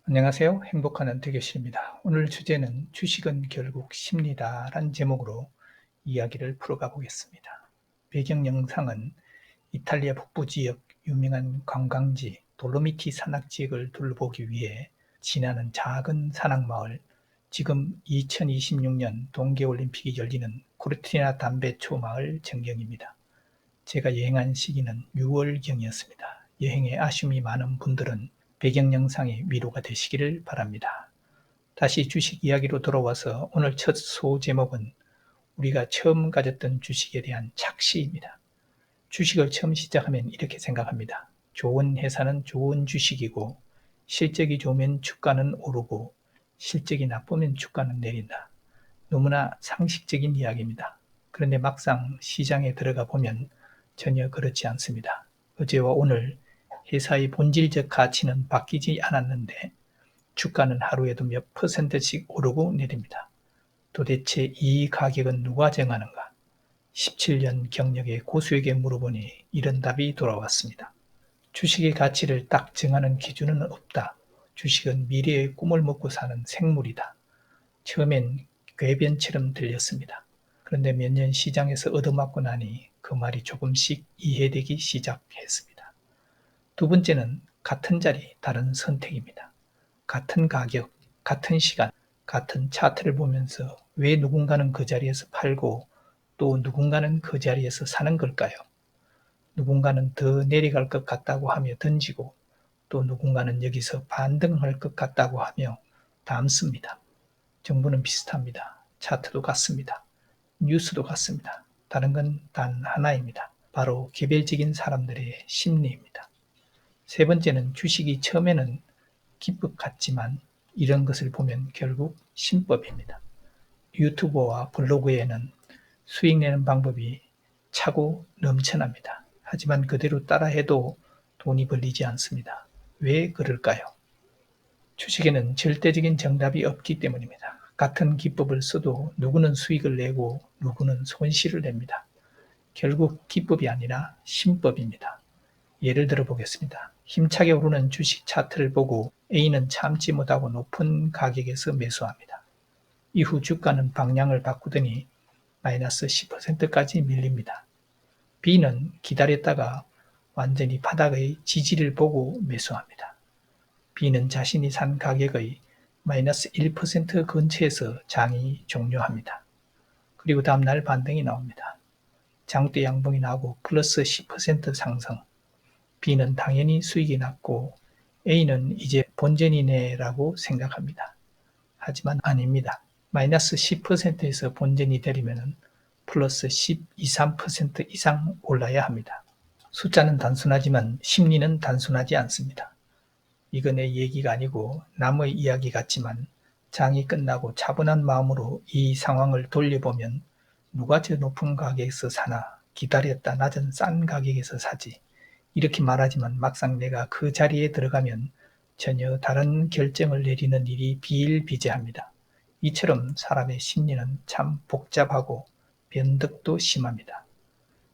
안녕하세요. 행복한 은퇴교실입니다. 오늘 주제는 주식은 결국 심리다 라는 제목으로 이야기를 풀어가 보겠습니다. 배경 영상은 이탈리아 북부 지역 유명한 관광지 돌로미티 산악 지역을 둘러보기 위해 지나는 작은 산악마을, 지금 2026년 동계올림픽이 열리는 코르티나 담베초 마을 전경입니다. 제가 여행한 시기는 6월경이었습니다. 여행에 아쉬움이 많은 분들은 배경 영상이 위로가 되시기를 바랍니다. 다시 주식 이야기로 돌아와서 오늘 첫 소제목은 우리가 처음 가졌던 주식에 대한 착시입니다. 주식을 처음 시작하면 이렇게 생각합니다. 좋은 회사는 좋은 주식이고 실적이 좋으면 주가는 오르고 실적이 나쁘면 주가는 내린다. 너무나 상식적인 이야기입니다. 그런데 막상 시장에 들어가 보면 전혀 그렇지 않습니다. 어제와 오늘 회사의 본질적 가치는 바뀌지 않았는데 주가는 하루에도 몇 %씩 오르고 내립니다. 도대체 이 가격은 누가 정하는가? 17년 경력의 고수에게 물어보니 이런 답이 돌아왔습니다. 주식의 가치를 딱 정하는 기준은 없다. 주식은 미래의 꿈을 먹고 사는 생물이다. 처음엔 궤변처럼 들렸습니다. 그런데 몇 년 시장에서 얻어맞고 나니 그 말이 조금씩 이해되기 시작했습니다. 두 번째는 같은 자리, 다른 선택입니다. 같은 가격, 같은 시간, 같은 차트를 보면서 왜 누군가는 그 자리에서 팔고 또 누군가는 그 자리에서 사는 걸까요? 누군가는 더 내려갈 것 같다고 하며 던지고 또 누군가는 여기서 반등할 것 같다고 하며 담습니다. 정보는 비슷합니다. 차트도 같습니다. 뉴스도 같습니다. 다른 건 단 하나입니다. 바로 개별적인 사람들의 심리입니다. 세 번째는 주식이 처음에는 기법 같지만 이런 것을 보면 결국 신법입니다. 유튜버와 블로그에는 수익 내는 방법이 차고 넘쳐납니다. 하지만 그대로 따라해도 돈이 벌리지 않습니다. 왜 그럴까요? 주식에는 절대적인 정답이 없기 때문입니다. 같은 기법을 써도 누구는 수익을 내고 누구는 손실을 냅니다. 결국 기법이 아니라 신법입니다. 예를 들어 보겠습니다. 힘차게 오르는 주식 차트를 보고 A는 참지 못하고 높은 가격에서 매수합니다. 이후 주가는 방향을 바꾸더니 마이너스 10%까지 밀립니다. B는 기다렸다가 완전히 바닥의 지지를 보고 매수합니다. B는 자신이 산 가격의 마이너스 1% 근처에서 장이 종료합니다. 그리고 다음날 반등이 나옵니다. 장대 양봉이 나오고 플러스 10% 상승. B는 당연히 수익이 났고 A는 이제 본전이네라고 생각합니다. 하지만 아닙니다. 마이너스 10%에서 본전이 되려면 플러스 12, 3% 이상 올라야 합니다. 숫자는 단순하지만 심리는 단순하지 않습니다. 이건 내 얘기가 아니고 남의 이야기 같지만 장이 끝나고 차분한 마음으로 이 상황을 돌려보면 누가 저 높은 가격에서 사나, 기다렸다 낮은 싼 가격에서 사지, 이렇게 말하지만 막상 내가 그 자리에 들어가면 전혀 다른 결정을 내리는 일이 비일비재합니다. 이처럼 사람의 심리는 참 복잡하고 변덕도 심합니다.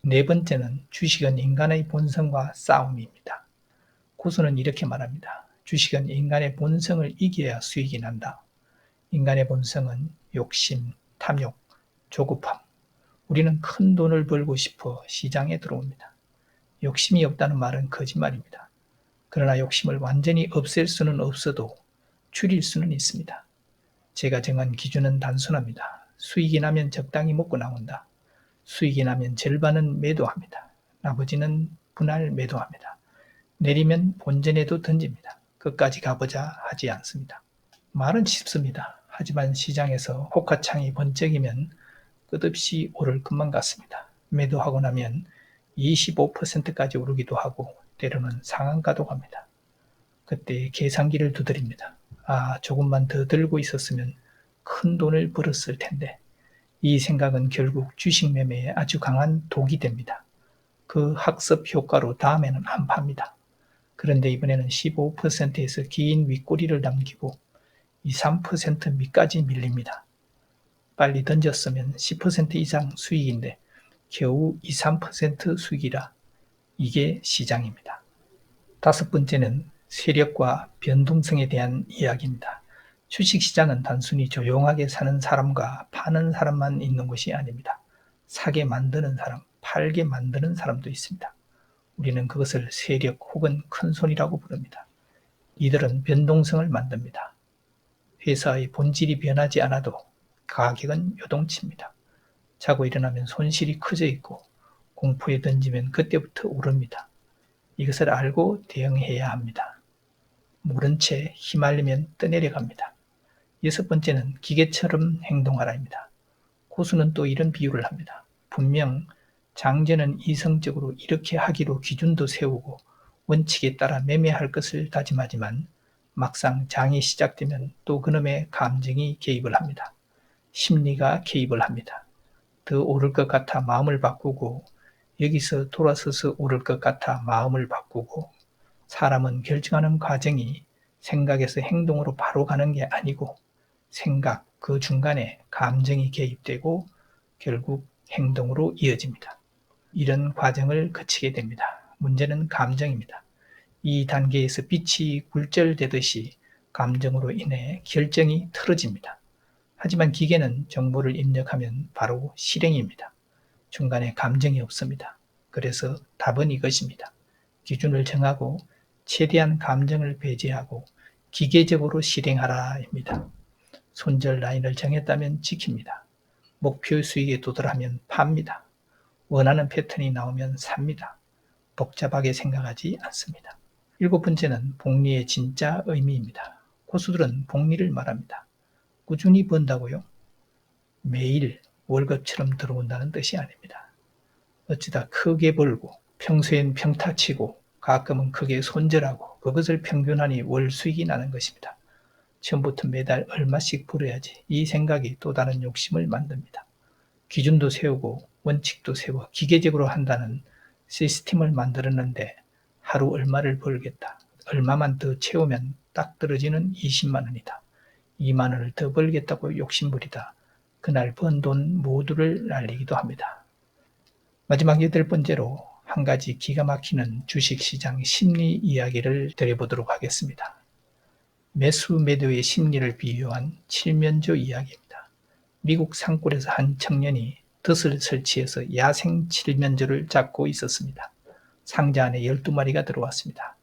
네 번째는 주식은 인간의 본성과 싸움입니다. 고수는 이렇게 말합니다. 주식은 인간의 본성을 이겨야 수익이 난다. 인간의 본성은 욕심, 탐욕, 조급함. 우리는 큰 돈을 벌고 싶어 시장에 들어옵니다. 욕심이 없다는 말은 거짓말입니다. 그러나 욕심을 완전히 없앨 수는 없어도 줄일 수는 있습니다. 제가 정한 기준은 단순합니다. 수익이 나면 적당히 먹고 나온다. 수익이 나면 절반은 매도합니다. 나머지는 분할 매도합니다. 내리면 본전에도 던집니다. 끝까지 가보자 하지 않습니다. 말은 쉽습니다. 하지만 시장에서 호가창이 번쩍이면 끝없이 오를 것만 같습니다. 매도하고 나면 25%까지 오르기도 하고 때로는 상한가도 갑니다. 그때 계산기를 두드립니다. 아, 조금만 더 들고 있었으면 큰 돈을 벌었을 텐데. 이 생각은 결국 주식 매매에 아주 강한 독이 됩니다. 그 학습 효과로 다음에는 안 팝니다. 그런데 이번에는 15%에서 긴 윗꼬리를 남기고 2, 3% 밑까지 밀립니다. 빨리 던졌으면 10% 이상 수익인데 겨우 2, 3% 수익이라 이게 시장입니다. 다섯 번째는 세력과 변동성에 대한 이야기입니다. 주식시장은 단순히 조용하게 사는 사람과 파는 사람만 있는 것이 아닙니다. 사게 만드는 사람, 팔게 만드는 사람도 있습니다. 우리는 그것을 세력 혹은 큰손이라고 부릅니다. 이들은 변동성을 만듭니다. 회사의 본질이 변하지 않아도 가격은 요동칩니다. 자고 일어나면 손실이 커져 있고 공포에 던지면 그때부터 오릅니다. 이것을 알고 대응해야 합니다. 모른 채 휘말리면 떠내려갑니다. 6번째는 기계처럼 행동하라입니다. 고수는 또 이런 비유를 합니다. 분명 장제는 이성적으로 이렇게 하기로 기준도 세우고 원칙에 따라 매매할 것을 다짐하지만 막상 장이 시작되면 또 그놈의 감정이 개입을 합니다. 심리가 개입을 합니다. 더 오를 것 같아 마음을 바꾸고 여기서 돌아서서 오를 것 같아 마음을 바꾸고 사람은 결정하는 과정이 생각에서 행동으로 바로 가는 게 아니고 생각 그 중간에 감정이 개입되고 결국 행동으로 이어집니다. 이런 과정을 거치게 됩니다. 문제는 감정입니다. 이 단계에서 빛이 굴절되듯이 감정으로 인해 결정이 틀어집니다. 하지만 기계는 정보를 입력하면 바로 실행입니다. 중간에 감정이 없습니다. 그래서 답은 이것입니다. 기준을 정하고 최대한 감정을 배제하고 기계적으로 실행하라입니다. 손절 라인을 정했다면 지킵니다. 목표 수익에 도달하면 팝니다. 원하는 패턴이 나오면 삽니다. 복잡하게 생각하지 않습니다. 7번째는 복리의 진짜 의미입니다. 고수들은 복리를 말합니다. 꾸준히 번다고요? 매일 월급처럼 들어온다는 뜻이 아닙니다. 어쩌다 크게 벌고 평소엔 평타치고 가끔은 크게 손절하고 그것을 평균하니 월 수익이 나는 것입니다. 처음부터 매달 얼마씩 벌어야지 이 생각이 또 다른 욕심을 만듭니다. 기준도 세우고 원칙도 세워 기계적으로 한다는 시스템을 만들었는데 하루 얼마를 벌겠다. 얼마만 더 채우면 딱 떨어지는 20만 원이다. 2만 원을 더 벌겠다고 욕심부리다. 그날 번 돈 모두를 날리기도 합니다. 마지막 8번째로 한 가지 기가 막히는 주식시장 심리 이야기를 드려보도록 하겠습니다. 매수 매도의 심리를 비유한 칠면조 이야기입니다. 미국 산골에서 한 청년이 덫을 설치해서 야생 칠면조를 잡고 있었습니다. 상자 안에 12마리가 들어왔습니다.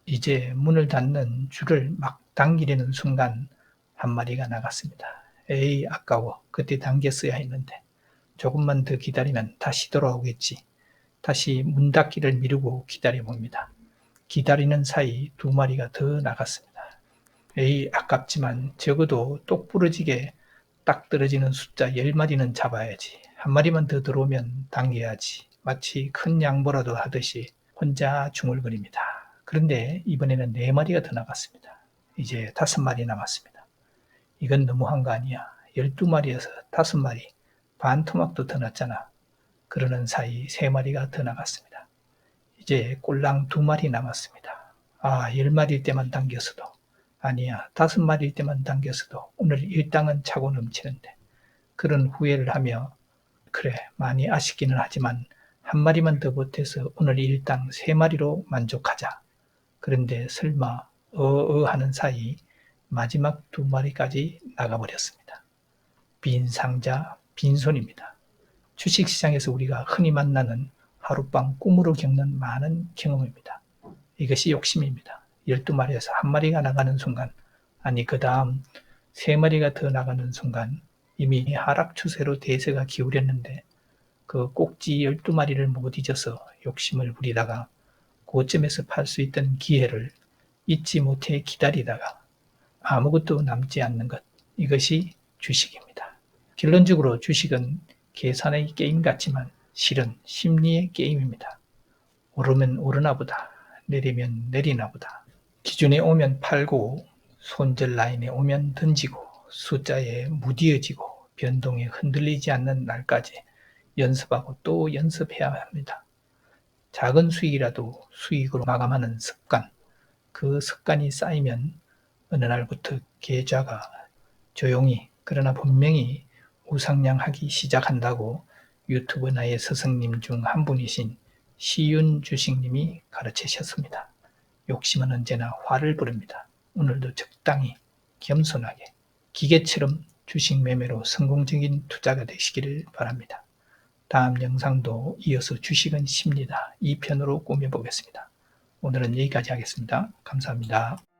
이제 문을 닫는 줄을 막 당기려는 순간 한 마리가 나갔습니다. 에이 아까워. 그때 당겼어야 했는데. 조금만 더 기다리면 다시 돌아오겠지. 다시 문 닫기를 미루고 기다려봅니다. 기다리는 사이 2마리가 더 나갔습니다. 에이 아깝지만 적어도 똑부러지게 딱 떨어지는 숫자 10마리는 잡아야지. 한 마리만 더 들어오면 당겨야지. 마치 큰 양보라도 하듯이 혼자 중얼거립니다. 그런데 이번에는 4마리가 더 나갔습니다. 이제 5마리 남았습니다. 이건 너무한 거 아니야. 12마리에서 5마리. 반토막도 더 났잖아. 그러는 사이 3마리가 더 나갔습니다. 이제 꼴랑 2마리 남았습니다. 10마리일 때만 당겼어도 아니야 5마리일 때만 당겼어도 오늘 일당은 차고 넘치는데 그런 후회를 하며 그래 많이 아쉽기는 하지만 한 마리만 더 보태서 오늘 일당 3마리로 만족하자. 그런데 설마 하는 사이 마지막 2마리까지 나가버렸습니다. 빈 상자 빈손입니다. 주식시장에서 우리가 흔히 만나는 하룻밤 꿈으로 겪는 많은 경험입니다. 이것이 욕심입니다. 12마리에서 1마리가 나가는 순간, 아니 그 다음 3마리가 더 나가는 순간 이미 하락 추세로 대세가 기울였는데 그 꼭지 12마리를 못 잊어서 욕심을 부리다가 고점에서 팔 수 있던 기회를 잊지 못해 기다리다가 아무것도 남지 않는 것, 이것이 주식입니다. 결론적으로 주식은 계산의 게임 같지만 실은 심리의 게임입니다. 오르면 오르나 보다, 내리면 내리나 보다. 기준에 오면 팔고 손절 라인에 오면 던지고 숫자에 무디어지고 변동에 흔들리지 않는 날까지 연습하고 또 연습해야 합니다. 작은 수익이라도 수익으로 마감하는 습관, 그 습관이 쌓이면 어느 날부터 계좌가 조용히 그러나 분명히 우상향하기 시작한다고 유튜브 나의 스승님 중 한 분이신 시윤 주식님이 가르치셨습니다. 욕심은 언제나 화를 부릅니다. 오늘도 적당히 겸손하게 기계처럼 주식 매매로 성공적인 투자가 되시기를 바랍니다. 다음 영상도 이어서 주식은 쉽니다 2편으로 꾸며보겠습니다. 오늘은 여기까지 하겠습니다. 감사합니다.